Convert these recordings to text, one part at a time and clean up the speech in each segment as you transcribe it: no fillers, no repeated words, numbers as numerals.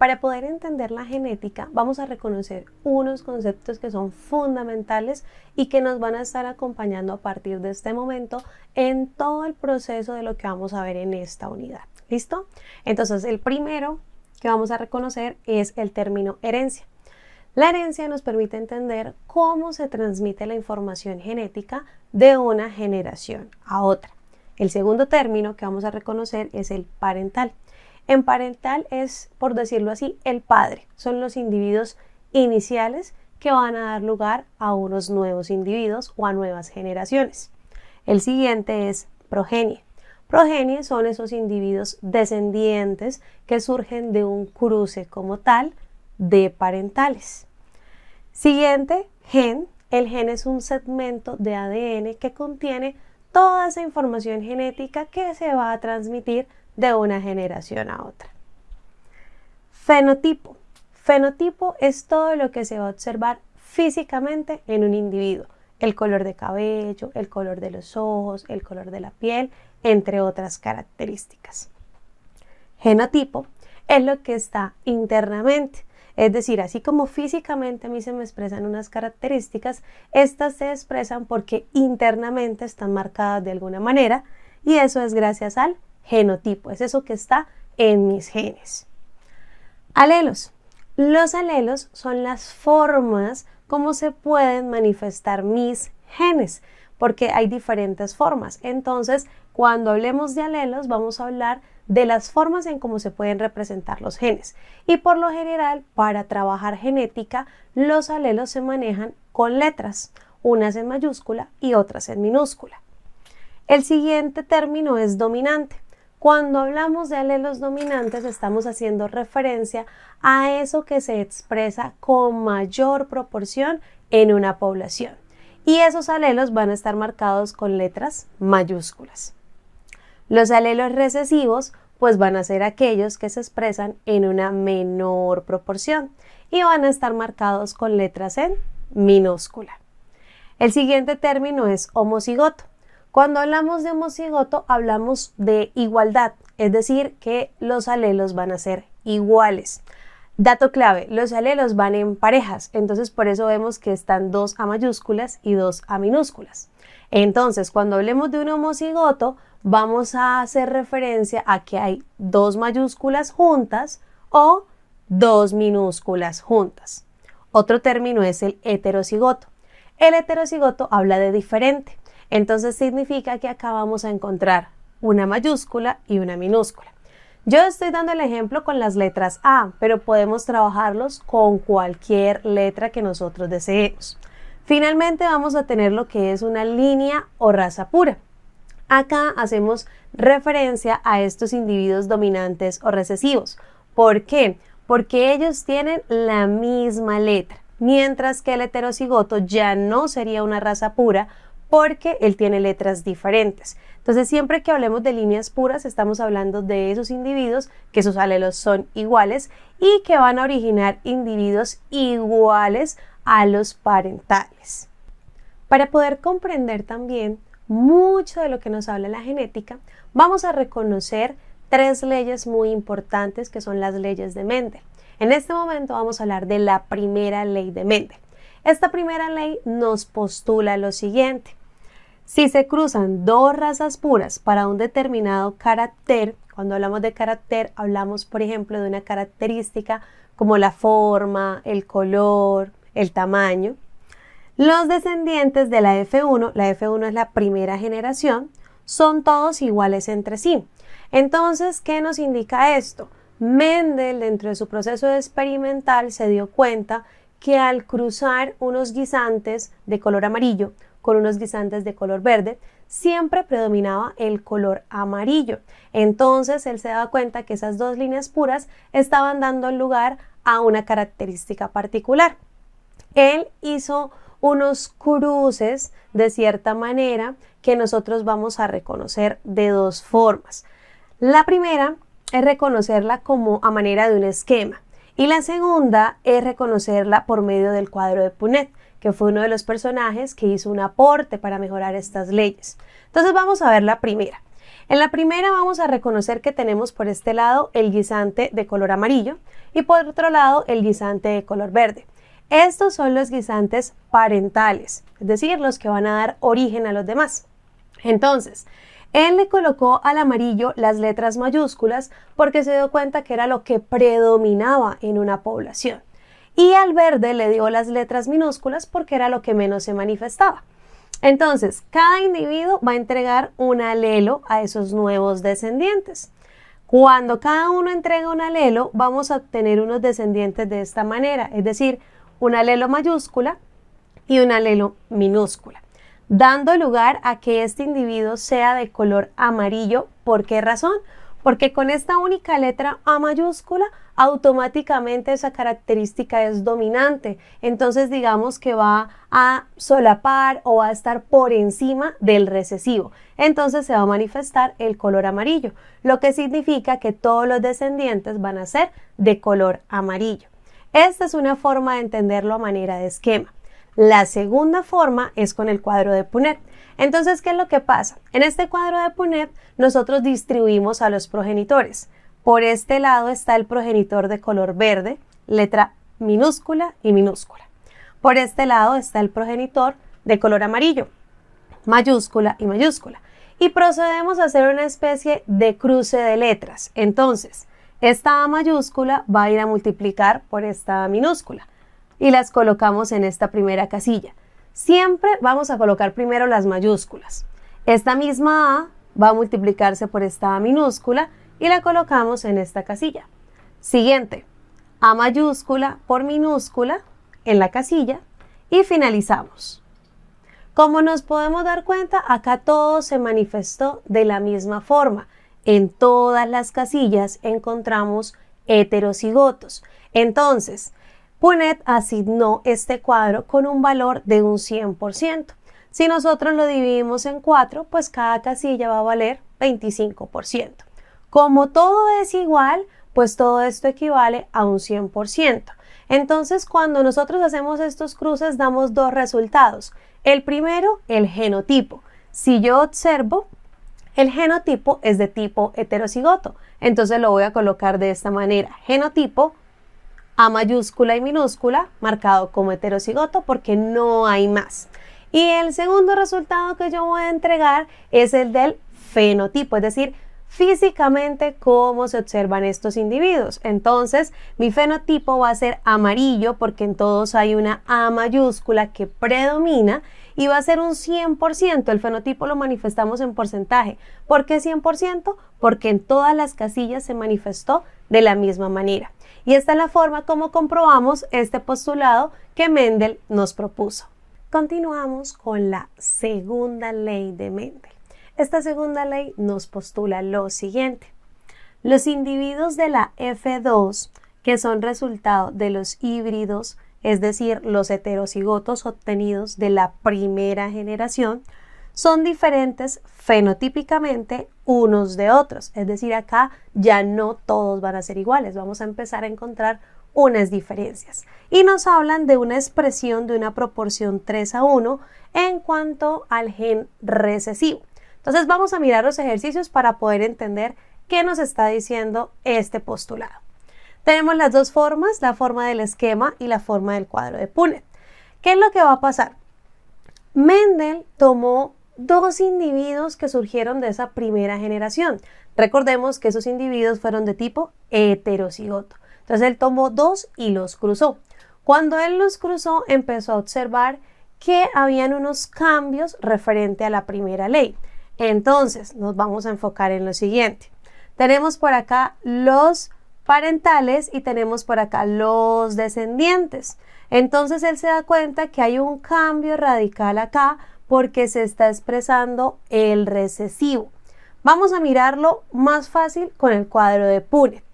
Para poder entender la genética, vamos a reconocer unos conceptos que son fundamentales y que nos van a estar acompañando a partir de este momento en todo el proceso de lo que vamos a ver en esta unidad. ¿Listo? Entonces, el primero que vamos a reconocer es el término herencia. La herencia nos permite entender cómo se transmite la información genética de una generación a otra. El segundo término que vamos a reconocer es el parental. En parental es, por decirlo así, el padre. Son los individuos iniciales que van a dar lugar a unos nuevos individuos o a nuevas generaciones. El siguiente es progenie. Progenie son esos individuos descendientes que surgen de un cruce como tal de parentales. Siguiente, gen. El gen es un segmento de ADN que contiene toda esa información genética que se va a transmitir de una generación a otra. Fenotipo. Fenotipo es todo lo que se va a observar físicamente en un individuo. El color de cabello, el color de los ojos, el color de la piel, entre otras características. Genotipo es lo que está internamente. Es decir, así como físicamente a mí se me expresan unas características, estas se expresan porque internamente están marcadas de alguna manera y eso es gracias al genotipo, es eso que está en mis genes. Alelos. Los alelos son las formas como se pueden manifestar mis genes, porque hay diferentes formas. Entonces, cuando hablemos de alelos, vamos a hablar de las formas en cómo se pueden representar los genes. Y por lo general, para trabajar genética, los alelos se manejan con letras, unas en mayúscula y otras en minúscula. El siguiente término es dominante. Cuando hablamos de alelos dominantes, estamos haciendo referencia a eso que se expresa con mayor proporción en una población. Y esos alelos van a estar marcados con letras mayúsculas. Los alelos recesivos pues van a ser aquellos que se expresan en una menor proporción y van a estar marcados con letras en minúscula. El siguiente término es homocigoto. Cuando hablamos de homocigoto hablamos de igualdad, es decir, que los alelos van a ser iguales. Dato clave, los alelos van en parejas, entonces por eso vemos que están 2 a mayúsculas y 2 a minúsculas. Entonces, cuando hablemos de un homocigoto, vamos a hacer referencia a que hay 2 mayúsculas juntas o 2 minúsculas juntas. Otro término es el heterocigoto. El heterocigoto habla de diferente. Entonces significa que acá vamos a encontrar una mayúscula y una minúscula. Yo estoy dando el ejemplo con las letras A, pero podemos trabajarlos con cualquier letra que nosotros deseemos. Finalmente vamos a tener lo que es una línea o raza pura. Acá hacemos referencia a estos individuos dominantes o recesivos. ¿Por qué? Porque ellos tienen la misma letra, mientras que el heterocigoto ya no sería una raza pura porque él tiene letras diferentes. Entonces, siempre que hablemos de líneas puras, estamos hablando de esos individuos que sus alelos son iguales y que van a originar individuos iguales a los parentales. Para poder comprender también mucho de lo que nos habla la genética, vamos a reconocer 3 leyes muy importantes que son las leyes de Mendel. En este momento vamos a hablar de la primera ley de Mendel. Esta primera ley nos postula lo siguiente. Si se cruzan 2 razas puras para un determinado carácter, cuando hablamos de carácter, hablamos, por ejemplo, de una característica como la forma, el color, el tamaño. Los descendientes de la F1 es la primera generación, son todos iguales entre sí. Entonces, ¿qué nos indica esto? Mendel, dentro de su proceso experimental, se dio cuenta que al cruzar unos guisantes de color amarillo con unos guisantes de color verde, siempre predominaba el color amarillo. Entonces él se daba cuenta que esas 2 líneas puras estaban dando lugar a una característica particular. Él hizo unos cruces de cierta manera que nosotros vamos a reconocer de 2 formas. La primera es reconocerla como a manera de un esquema y la segunda es reconocerla por medio del cuadro de Punnett, que fue uno de los personajes que hizo un aporte para mejorar estas leyes. Entonces vamos a ver la primera. En la primera vamos a reconocer que tenemos por este lado el guisante de color amarillo y por otro lado el guisante de color verde. Estos son los guisantes parentales, es decir, los que van a dar origen a los demás. Entonces, él le colocó al amarillo las letras mayúsculas porque se dio cuenta que era lo que predominaba en una población. Y al verde le dio las letras minúsculas porque era lo que menos se manifestaba. Entonces, cada individuo va a entregar un alelo a esos nuevos descendientes. Cuando cada uno entrega un alelo, vamos a obtener unos descendientes de esta manera, es decir, un alelo mayúscula y un alelo minúscula, dando lugar a que este individuo sea de color amarillo. ¿Por qué razón? Porque con esta única letra A mayúscula, automáticamente esa característica es dominante. Entonces digamos que va a solapar o va a estar por encima del recesivo. Entonces se va a manifestar el color amarillo, lo que significa que todos los descendientes van a ser de color amarillo. Esta es una forma de entenderlo a manera de esquema. La segunda forma es con el cuadro de Punnett. Entonces, ¿qué es lo que pasa? En este cuadro de Punnett nosotros distribuimos a los progenitores. Por este lado está el progenitor de color verde, letra minúscula y minúscula. Por este lado está el progenitor de color amarillo, mayúscula y mayúscula. Y procedemos a hacer una especie de cruce de letras. Entonces, esta A mayúscula va a ir a multiplicar por esta A minúscula y las colocamos en esta primera casilla. Siempre vamos a colocar primero las mayúsculas. Esta misma A va a multiplicarse por esta A minúscula y la colocamos en esta casilla. Siguiente, A mayúscula por minúscula en la casilla y finalizamos. Como nos podemos dar cuenta, acá todo se manifestó de la misma forma. En todas las casillas encontramos heterocigotos. Entonces, Punnett asignó este cuadro con un valor de un 100%. Si nosotros lo dividimos en 4, pues cada casilla va a valer 25%. Como todo es igual, pues todo esto equivale a un 100%. Entonces, cuando nosotros hacemos estos cruces, damos dos resultados. El primero, el genotipo. Si yo observo, el genotipo es de tipo heterocigoto. Entonces lo voy a colocar de esta manera. Genotipo, A mayúscula y minúscula, marcado como heterocigoto porque no hay más. Y el segundo resultado que yo voy a entregar es el del fenotipo, es decir, físicamente cómo se observan estos individuos. Entonces, mi fenotipo va a ser amarillo porque en todos hay una A mayúscula que predomina y va a ser un 100%. El fenotipo lo manifestamos en porcentaje. ¿Por qué 100%? Porque en todas las casillas se manifestó de la misma manera. Y esta es la forma como comprobamos este postulado que Mendel nos propuso. Continuamos con la segunda ley de Mendel. Esta segunda ley nos postula lo siguiente. Los individuos de la F2, que son resultado de los híbridos, es decir, los heterocigotos obtenidos de la primera generación, son diferentes fenotípicamente unos de otros. Es decir, acá ya no todos van a ser iguales. Vamos a empezar a encontrar unas diferencias. Y nos hablan de una expresión de una proporción 3:1 en cuanto al gen recesivo. Entonces vamos a mirar los ejercicios para poder entender qué nos está diciendo este postulado. Tenemos las dos formas, la forma del esquema y la forma del cuadro de Punnett. ¿Qué es lo que va a pasar? Mendel tomó dos individuos que surgieron de esa primera generación. Recordemos que esos individuos fueron de tipo heterocigoto. Entonces él tomó dos y los cruzó. Cuando él los cruzó, empezó a observar que habían unos cambios referente a la primera ley. Entonces nos vamos a enfocar en lo siguiente. Tenemos por acá los parentales y tenemos por acá los descendientes. Entonces él se da cuenta que hay un cambio radical acá porque se está expresando el recesivo. Vamos a mirarlo más fácil con el cuadro de Punnett.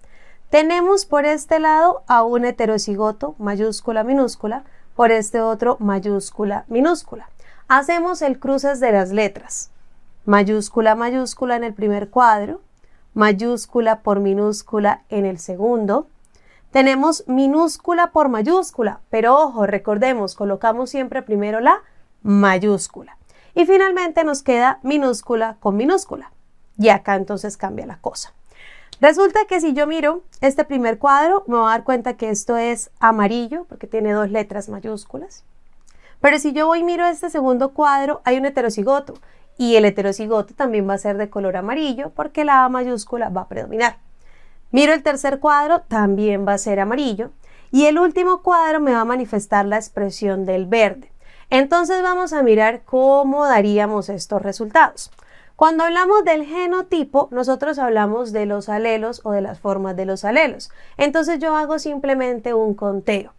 Tenemos por este lado a un heterocigoto mayúscula minúscula, por este otro mayúscula minúscula. Hacemos el cruce de las letras. Mayúscula mayúscula en el primer cuadro, mayúscula por minúscula en el segundo. Tenemos minúscula por mayúscula, pero ojo, recordemos, colocamos siempre primero la mayúscula. Y finalmente nos queda minúscula con minúscula. y acá entonces cambia la cosa. Resulta que si yo miro este primer cuadro, me voy a dar cuenta que esto es amarillo porque tiene 2 letras mayúsculas. Pero si yo voy y miro este segundo cuadro, hay un heterocigoto y el heterocigoto también va a ser de color amarillo porque la A mayúscula va a predominar. Miro el tercer cuadro, también va a ser amarillo y el último cuadro me va a manifestar la expresión del verde. Entonces vamos a mirar cómo daríamos estos resultados. Cuando hablamos del genotipo, nosotros hablamos de los alelos o de las formas de los alelos. Entonces yo hago simplemente un conteo.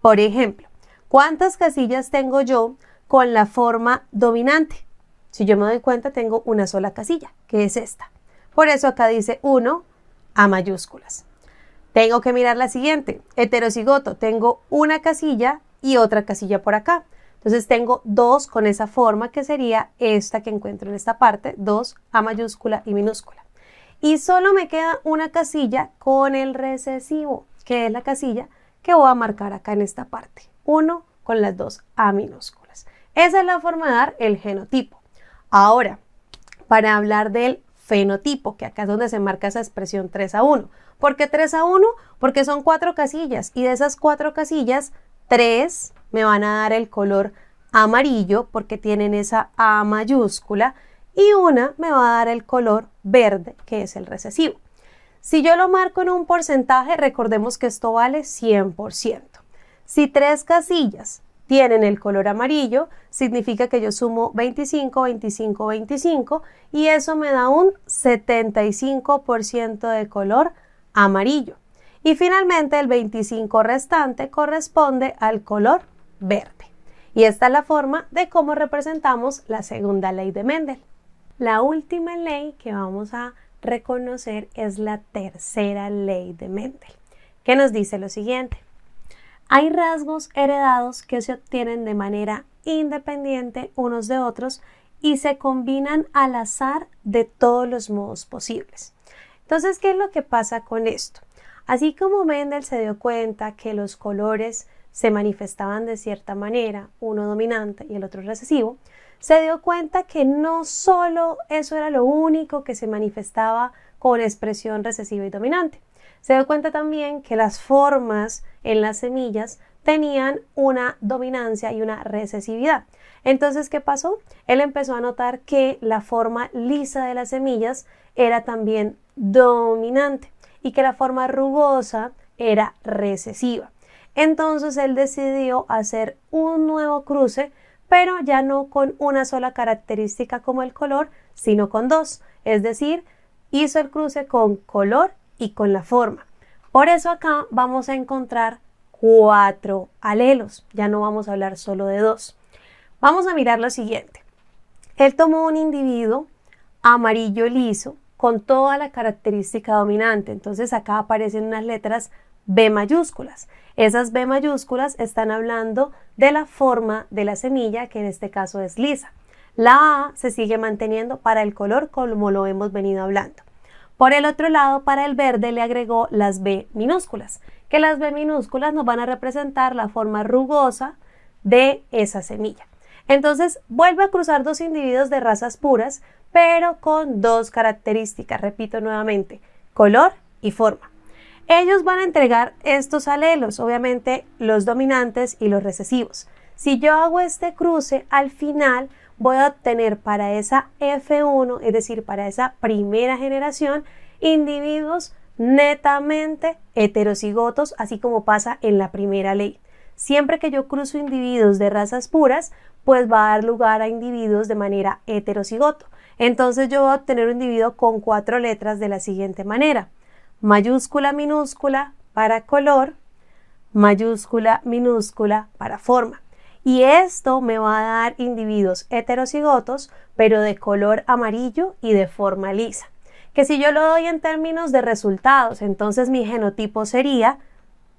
Por ejemplo, ¿cuántas casillas tengo yo con la forma dominante? Si yo me doy cuenta, tengo una sola casilla, que es esta. Por eso acá dice 1, A mayúsculas. Tengo que mirar la siguiente, heterocigoto. Tengo una casilla y otra casilla por acá. Entonces tengo 2 con esa forma que sería esta que encuentro en esta parte, 2, A mayúscula y minúscula. Y solo me queda una casilla con el recesivo, que es la casilla que voy a marcar acá en esta parte. 1 con las 2 A minúsculas. Esa es la forma de dar el genotipo. Ahora, para hablar del fenotipo, que acá es donde se marca esa expresión 3:1. ¿Por qué 3:1? Porque son 4 casillas y de esas 4 casillas, 3 me van a dar el color amarillo porque tienen esa A mayúscula y una me va a dar el color verde que es el recesivo. Si yo lo marco en un porcentaje, recordemos que esto vale 100%. Si 3 casillas tienen el color amarillo, significa que yo sumo 25, 25, 25 y eso me da un 75% de color amarillo. Y finalmente el 25 restante corresponde al color verde. Y esta es la forma de cómo representamos la segunda ley de Mendel. La última ley que vamos a reconocer es la tercera ley de Mendel, que nos dice lo siguiente. Hay rasgos heredados que se obtienen de manera independiente unos de otros y se combinan al azar de todos los modos posibles. Entonces, ¿qué es lo que pasa con esto? Así como Mendel se dio cuenta que los colores se manifestaban de cierta manera, uno dominante y el otro recesivo, se dio cuenta que no solo eso era lo único que se manifestaba con expresión recesiva y dominante. Se dio cuenta también que las formas en las semillas tenían una dominancia y una recesividad. Entonces, ¿qué pasó? Él empezó a notar que la forma lisa de las semillas era también dominante y que la forma rugosa era recesiva. Entonces él decidió hacer un nuevo cruce, pero ya no con una sola característica como el color, sino con 2. Es decir, hizo el cruce con color y con la forma. Por eso acá vamos a encontrar 4 alelos. Ya no vamos a hablar solo de 2. Vamos a mirar lo siguiente. Él tomó un individuo amarillo liso con toda la característica dominante. Entonces acá aparecen unas letras B mayúsculas. Esas B mayúsculas están hablando de la forma de la semilla, que en este caso es lisa. La A se sigue manteniendo para el color como lo hemos venido hablando. Por el otro lado, para el verde le agregó las B minúsculas, que las B minúsculas nos van a representar la forma rugosa de esa semilla. Entonces vuelve a cruzar 2 individuos de razas puras, pero con 2 características, repito nuevamente, color y forma. Ellos van a entregar estos alelos, obviamente los dominantes y los recesivos. Si yo hago este cruce, al final voy a obtener para esa F1, es decir, para esa primera generación, individuos netamente heterocigotos, así como pasa en la primera ley. Siempre que yo cruzo individuos de razas puras, pues va a dar lugar a individuos de manera heterocigoto. Entonces yo voy a obtener un individuo con 4 letras de la siguiente manera. Mayúscula, minúscula para color, mayúscula, minúscula para forma. Y esto me va a dar individuos heterocigotos, pero de color amarillo y de forma lisa. Que si yo lo doy en términos de resultados, entonces mi genotipo sería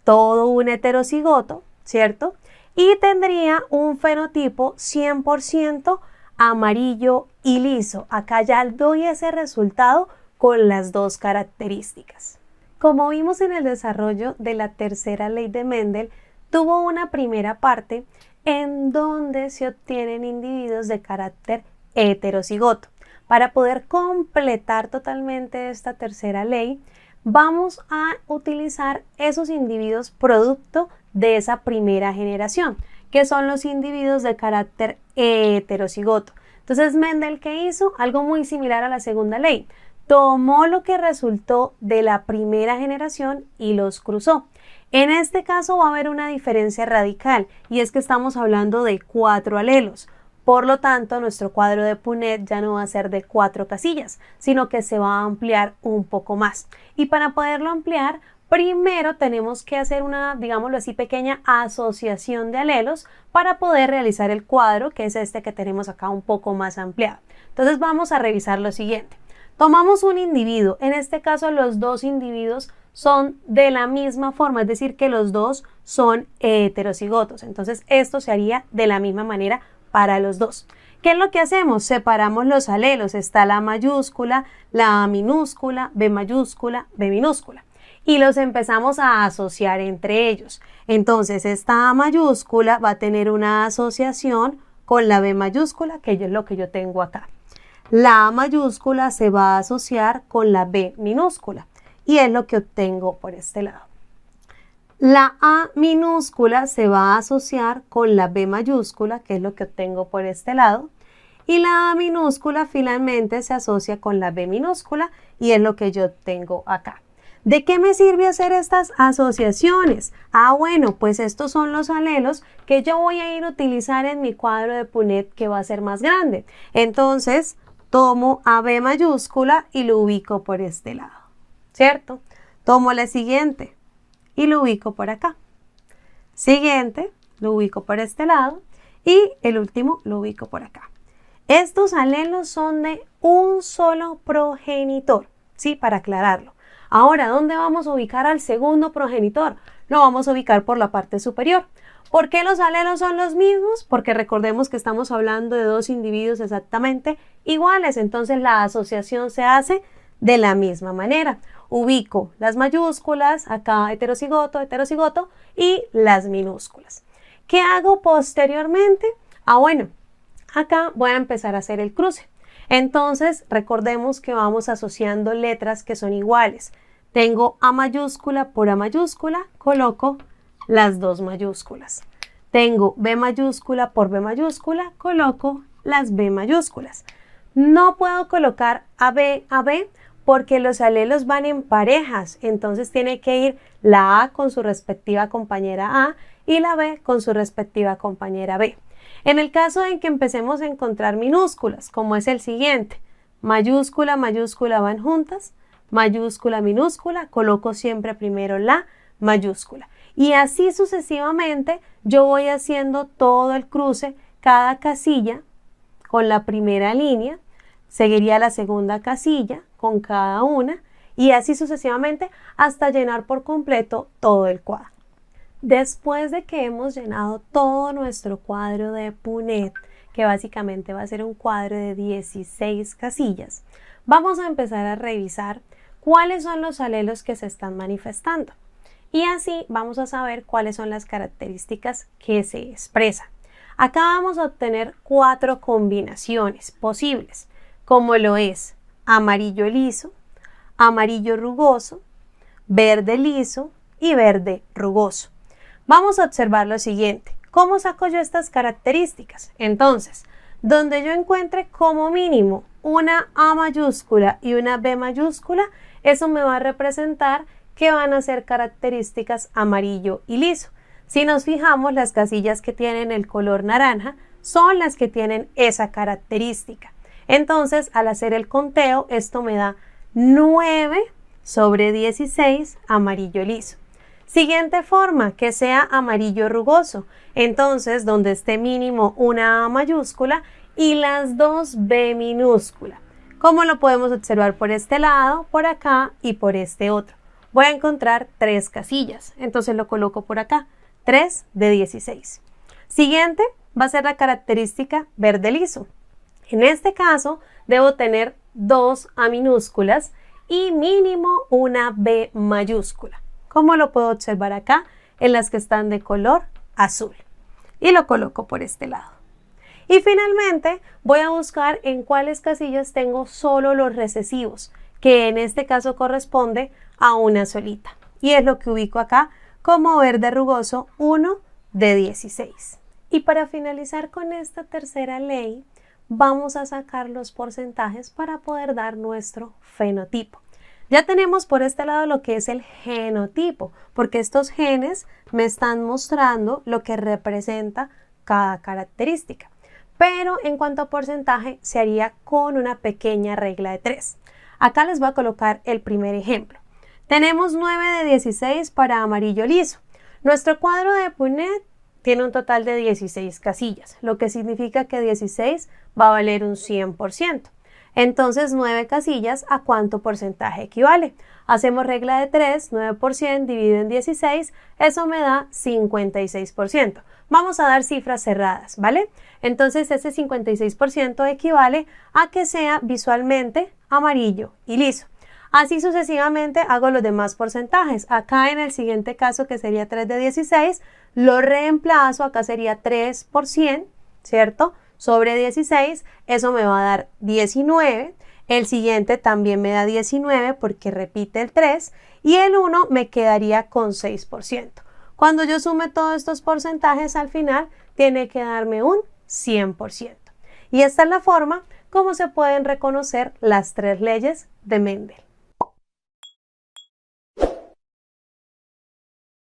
todo un heterocigoto, ¿cierto? Y tendría un fenotipo 100% amarillo y liso. Acá ya doy ese resultado con las 2 características. Como vimos en el desarrollo de la tercera ley de Mendel, tuvo una primera parte en donde se obtienen individuos de carácter heterocigoto. Para poder completar totalmente esta tercera ley, vamos a utilizar esos individuos producto de esa primera generación, que son los individuos de carácter heterocigoto. Entonces Mendel, ¿qué hizo? Algo muy similar a la segunda ley. Tomó lo que resultó de la primera generación y los cruzó. En este caso va a haber una diferencia radical y es que estamos hablando de 4 alelos. Por lo tanto, nuestro cuadro de Punnett ya no va a ser de 4 casillas, sino que se va a ampliar un poco más. Y para poderlo ampliar, primero tenemos que hacer una, digámoslo así, pequeña asociación de alelos para poder realizar el cuadro, que es este que tenemos acá un poco más ampliado. Entonces vamos a revisar lo siguiente. Tomamos un individuo, en este caso los dos individuos son de la misma forma, es decir, que los dos son heterocigotos. Entonces esto se haría de la misma manera para los dos. ¿Qué es lo que hacemos? Separamos los alelos. Está la mayúscula, la A minúscula, B mayúscula, B minúscula. Y los empezamos a asociar entre ellos. Entonces esta A mayúscula va a tener una asociación con la B mayúscula, que es lo que yo tengo acá. La A mayúscula se va a asociar con la B minúscula y es lo que obtengo por este lado. La A minúscula se va a asociar con la B mayúscula, que es lo que obtengo por este lado, y la A minúscula finalmente se asocia con la B minúscula y es lo que yo obtengo acá. ¿De qué me sirve hacer estas asociaciones? Bueno, pues estos son los alelos que yo voy a ir a utilizar en mi cuadro de Punnett que va a ser más grande. Entonces, tomo a B mayúscula y lo ubico por este lado, ¿cierto? Tomo la siguiente y lo ubico por acá. Siguiente, lo ubico por este lado y el último lo ubico por acá. Estos alelos son de un solo progenitor, ¿sí? Para aclararlo. Ahora, ¿dónde vamos a ubicar al segundo progenitor? Lo vamos a ubicar por la parte superior. ¿Por qué los alelos son los mismos? Porque recordemos que estamos hablando de dos individuos exactamente iguales, entonces la asociación se hace de la misma manera. Ubico las mayúsculas, acá heterocigoto, heterocigoto y las minúsculas. ¿Qué hago posteriormente? Bueno, acá voy a empezar a hacer el cruce. Entonces, recordemos que vamos asociando letras que son iguales. Tengo A mayúscula por A mayúscula, coloco las dos mayúsculas. Tengo B mayúscula por B mayúscula, coloco las B mayúsculas. No puedo colocar a B porque los alelos van en parejas, entonces tiene que ir la A con su respectiva compañera A y la B con su respectiva compañera B. En el caso en que empecemos a encontrar minúsculas, como es el siguiente, mayúscula, mayúscula van juntas, mayúscula, minúscula, coloco siempre primero la mayúscula. Y así sucesivamente yo voy haciendo todo el cruce, cada casilla con la primera línea, seguiría la segunda casilla con cada una y así sucesivamente hasta llenar por completo todo el cuadro. Después de que hemos llenado todo nuestro cuadro de Punnett, que básicamente va a ser un cuadro de 16 casillas, vamos a empezar a revisar cuáles son los alelos que se están manifestando. Y así vamos a saber cuáles son las características que se expresan. Acá vamos a obtener 4 combinaciones posibles, como lo es amarillo liso, amarillo rugoso, verde liso y verde rugoso. Vamos a observar lo siguiente. ¿Cómo saco yo estas características? Entonces, donde yo encuentre como mínimo una A mayúscula y una B mayúscula, eso me va a representar que van a ser características amarillo y liso. Si nos fijamos, las casillas que tienen el color naranja son las que tienen esa característica. Entonces, al hacer el conteo, esto me da 9 sobre 16 amarillo liso. Siguiente forma, que sea amarillo rugoso. Entonces, donde esté mínimo una A mayúscula y las dos B minúscula. ¿Cómo lo podemos observar por este lado, por acá y por este otro? Voy a encontrar 3 casillas. Entonces lo coloco por acá. 3 de 16. Siguiente va a ser la característica verde liso. En este caso, debo tener 2 A minúsculas y mínimo una B mayúscula. ¿Cómo lo puedo observar acá? En las que están de color azul. Y lo coloco por este lado. Y finalmente voy a buscar en cuáles casillas tengo solo los recesivos, que en este caso corresponde a una solita. Y es lo que ubico acá como verde rugoso 1 de 16. Y para finalizar con esta tercera ley, vamos a sacar los porcentajes para poder dar nuestro fenotipo. Ya tenemos por este lado lo que es el genotipo, porque estos genes me están mostrando lo que representa cada característica. Pero en cuanto a porcentaje, se haría con una pequeña regla de 3. Acá les voy a colocar el primer ejemplo. Tenemos 9 de 16 para amarillo liso. Nuestro cuadro de Punnett tiene un total de 16 casillas, lo que significa que 16 va a valer un 100%. Entonces, 9 casillas, ¿a cuánto porcentaje equivale? Hacemos regla de 3, 9% dividido en 16, eso me da 56%. Vamos a dar cifras cerradas, ¿vale? Entonces, ese 56% equivale a que sea visualmente amarillo y liso. Así sucesivamente hago los demás porcentajes. Acá en el siguiente caso, que sería 3 de 16, lo reemplazo, acá sería 3%, ¿cierto? Sobre 16, eso me va a dar 19. El siguiente también me da 19 porque repite el 3 y el 1 me quedaría con 6%. Cuando yo sume todos estos porcentajes al final, tiene que darme un 100%. Y esta es la forma como se pueden reconocer las tres leyes de Mendel.